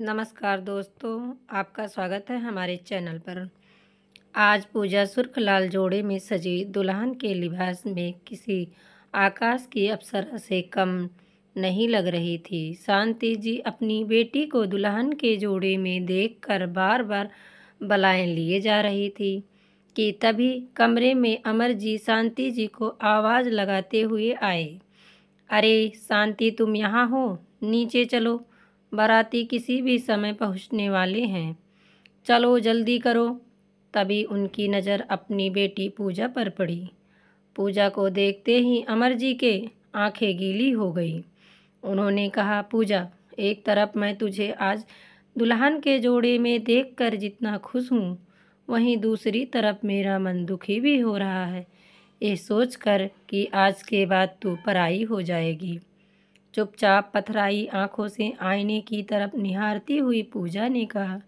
नमस्कार दोस्तों, आपका स्वागत है हमारे चैनल पर। आज पूजा सुर्ख-लाल जोड़े में सजी दुल्हन के लिबास में किसी आकाश की अप्सरा से कम नहीं लग रही थी। शांति जी अपनी बेटी को दुल्हन के जोड़े में देखकर बार-बार बलाएं लिए जा रही थी कि तभी कमरे में अमर जी शांति जी को आवाज़ लगाते हुए आए। अरे शांति, तुम यहाँ हो? नीचे चलो, बाराती किसी भी समय पहुँचने वाले हैं। चलो जल्दी करो। तभी उनकी नज़र अपनी बेटी पूजा पर पड़ी। पूजा को देखते ही अमर जी के आंखें गीली हो गई। उन्होंने कहा, पूजा, एक तरफ मैं तुझे आज दुल्हन के जोड़े में देखकर जितना खुश हूँ, वहीं दूसरी तरफ मेरा मन दुखी भी हो रहा है, ये सोचकर कि आज के बाद तू पराई हो जाएगी। चुपचाप पथराई आंखों से आईने की तरफ निहारती हुई पूजा ने कहा,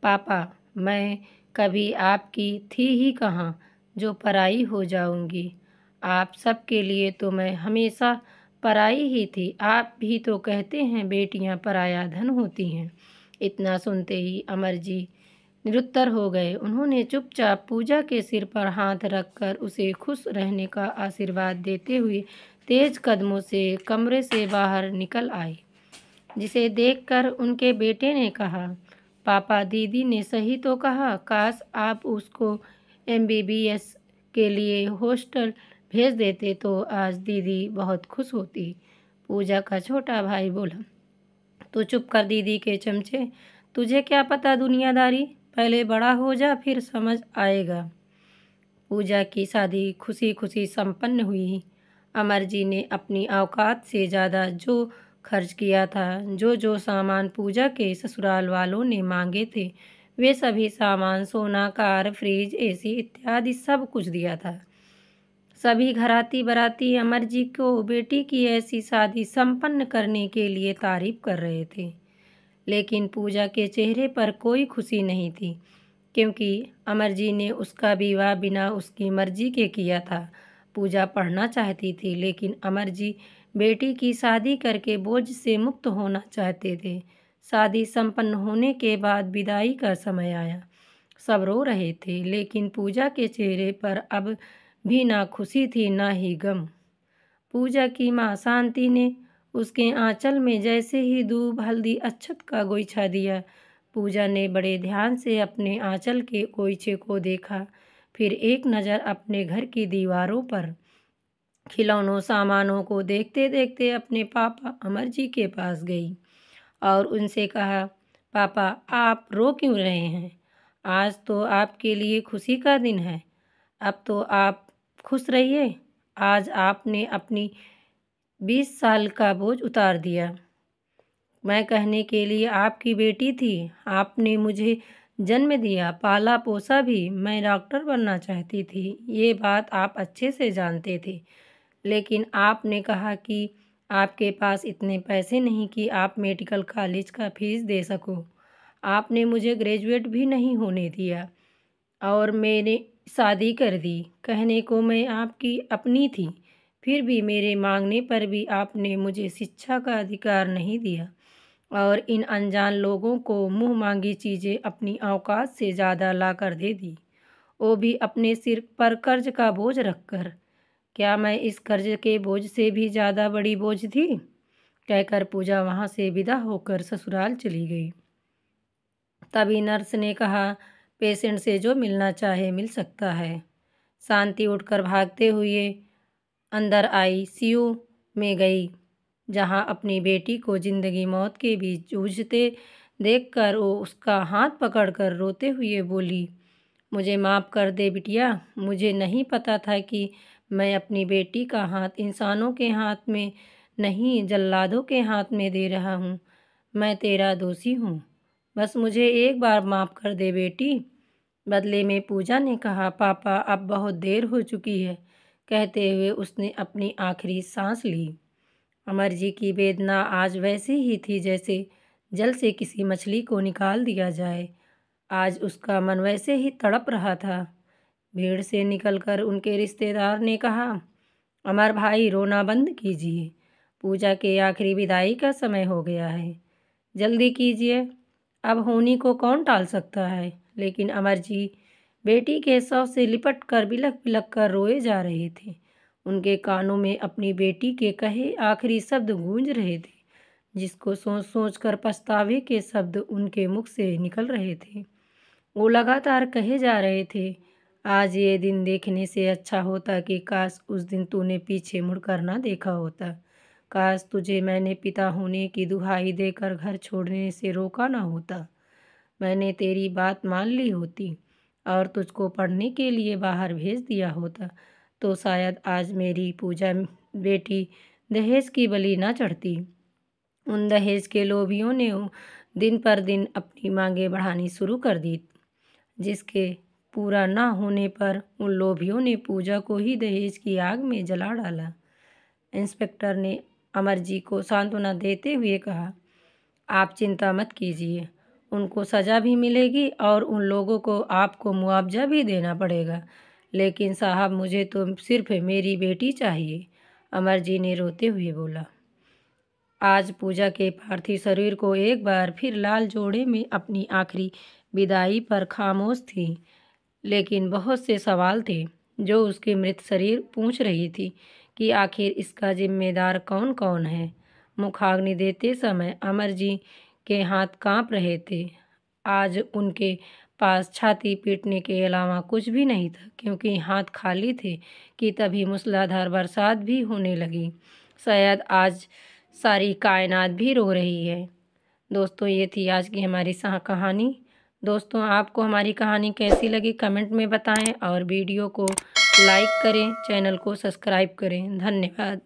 पापा, मैं कभी आपकी थी ही कहाँ जो पराई हो जाऊंगी। आप सबके लिए तो मैं हमेशा पराई ही थी। आप भी तो कहते हैं बेटियां पराया धन होती हैं। इतना सुनते ही अमर जी निरुत्तर हो गए। उन्होंने चुपचाप पूजा के सिर पर हाथ रखकर उसे खुश रहने का आशीर्वाद देते हुए तेज कदमों से कमरे से बाहर निकल आए। जिसे देखकर उनके बेटे ने कहा, पापा, दीदी ने सही तो कहा। काश आप उसको एमबीबीएस के लिए हॉस्टल भेज देते तो आज दीदी बहुत खुश होती। पूजा का छोटा भाई बोला, तू चुप कर दीदी के चमचे, तुझे क्या पता दुनियादारी। पहले बड़ा हो जा, फिर समझ आएगा। पूजा की शादी खुशी खुशी संपन्न हुई। अमर जी ने अपनी औकात से ज़्यादा जो खर्च किया था, जो सामान पूजा के ससुराल वालों ने मांगे थे, वे सभी सामान सोना, कार, फ्रिज, एसी इत्यादि सब कुछ दिया था। सभी घराती बाराती अमर जी को बेटी की ऐसी शादी संपन्न करने के लिए तारीफ कर रहे थे, लेकिन पूजा के चेहरे पर कोई खुशी नहीं थी, क्योंकि अमर जी ने उसका विवाह बिना उसकी मर्जी के किया था। पूजा पढ़ना चाहती थी, लेकिन अमर जी बेटी की शादी करके बोझ से मुक्त होना चाहते थे। शादी संपन्न होने के बाद विदाई का समय आया। सब रो रहे थे, लेकिन पूजा के चेहरे पर अब भी ना खुशी थी, ना ही गम। पूजा की माँ शांति ने उसके आंचल में जैसे ही दूब, हल्दी, अक्षत का गोईछा दिया, पूजा ने बड़े ध्यान से अपने आंचल के गोईछे को देखा। फिर एक नज़र अपने घर की दीवारों पर खिलौनों सामानों को देखते देखते अपने पापा अमर जी के पास गई और उनसे कहा, पापा, आप रो क्यों रहे हैं? आज तो आपके लिए खुशी का दिन है। अब तो आप खुश रहिए। आज आपने अपनी 20 साल का बोझ उतार दिया। मैं कहने के लिए आपकी बेटी थी। आपने मुझे जन्म दिया, पाला पोसा भी। मैं डॉक्टर बनना चाहती थी, ये बात आप अच्छे से जानते थे, लेकिन आपने कहा कि आपके पास इतने पैसे नहीं कि आप मेडिकल कॉलेज का फीस दे सको। आपने मुझे ग्रेजुएट भी नहीं होने दिया और मैंने शादी कर दी। कहने को मैं आपकी अपनी थी, फिर भी मेरे मांगने पर भी आपने मुझे शिक्षा का अधिकार नहीं दिया और इन अनजान लोगों को मुँह मांगी चीज़ें अपनी औकात से ज़्यादा ला कर दे दी, वो भी अपने सिर पर कर्ज का बोझ रखकर। क्या मैं इस कर्ज के बोझ से भी ज़्यादा बड़ी बोझ थी? कहकर पूजा वहाँ से विदा होकर ससुराल चली गई। तभी नर्स ने कहा, पेशेंट से जो मिलना चाहे मिल सकता है। शांति उठकर भागते हुए अंदर आईसीयू में गई, जहां अपनी बेटी को जिंदगी मौत के बीच जूझते देखकर वो उसका हाथ पकड़कर रोते हुए बोली, मुझे माफ़ कर दे बिटिया, मुझे नहीं पता था कि मैं अपनी बेटी का हाथ इंसानों के हाथ में नहीं, जल्लादों के हाथ में दे रहा हूँ। मैं तेरा दोषी हूँ, बस मुझे एक बार माफ़ कर दे बेटी। बदले में पूजा ने कहा, पापा, अब बहुत देर हो चुकी है। कहते हुए उसने अपनी आखिरी सांस ली। अमर जी की वेदना आज वैसी ही थी जैसे जल से किसी मछली को निकाल दिया जाए। आज उसका मन वैसे ही तड़प रहा था। भीड़ से निकलकर उनके रिश्तेदार ने कहा, अमर भाई, रोना बंद कीजिए, पूजा के आखिरी विदाई का समय हो गया है, जल्दी कीजिए। अब होनी को कौन टाल सकता है। लेकिन अमर जी बेटी के शव से लिपट कर बिलख बिलख कर रोए जा रहे थे। उनके कानों में अपनी बेटी के कहे आखिरी शब्द गूंज रहे थे, जिसको सोच सोच कर पछतावे के शब्द उनके मुख से निकल रहे थे। वो लगातार कहे जा रहे थे, आज ये दिन देखने से अच्छा होता कि काश उस दिन तूने पीछे मुड़कर ना देखा होता। काश तुझे मैंने पिता होने की दुहाई देकर घर छोड़ने से रोका ना होता। मैंने तेरी बात मान ली होती और तुझको पढ़ने के लिए बाहर भेज दिया होता, तो शायद आज मेरी पूजा बेटी दहेज की बलि ना चढ़ती। उन दहेज के लोभियों ने दिन पर दिन अपनी मांगें बढ़ानी शुरू कर दी, जिसके पूरा ना होने पर उन लोभियों ने पूजा को ही दहेज की आग में जला डाला। इंस्पेक्टर ने अमर जी को सांत्वना देते हुए कहा, आप चिंता मत कीजिए, उनको सज़ा भी मिलेगी और उन लोगों को आपको मुआवजा भी देना पड़ेगा। लेकिन साहब, मुझे तो सिर्फ मेरी बेटी चाहिए, अमर जी ने रोते हुए बोला। आज पूजा के पार्थिव शरीर को एक बार फिर लाल जोड़े में अपनी आखिरी विदाई पर खामोश थी, लेकिन बहुत से सवाल थे जो उसके मृत शरीर पूछ रही थी कि आखिर इसका जिम्मेदार कौन कौन है। मुखाग्नि देते समय अमर जी के हाथ कांप रहे थे। आज उनके पास छाती पीटने के अलावा कुछ भी नहीं था, क्योंकि हाथ खाली थे कि तभी मूसलाधार बरसात भी होने लगी। शायद आज सारी कायनात भी रो रही है। दोस्तों, ये थी आज की हमारी कहानी। दोस्तों, आपको हमारी कहानी कैसी लगी कमेंट में बताएं और वीडियो को लाइक करें, चैनल को सब्सक्राइब करें। धन्यवाद।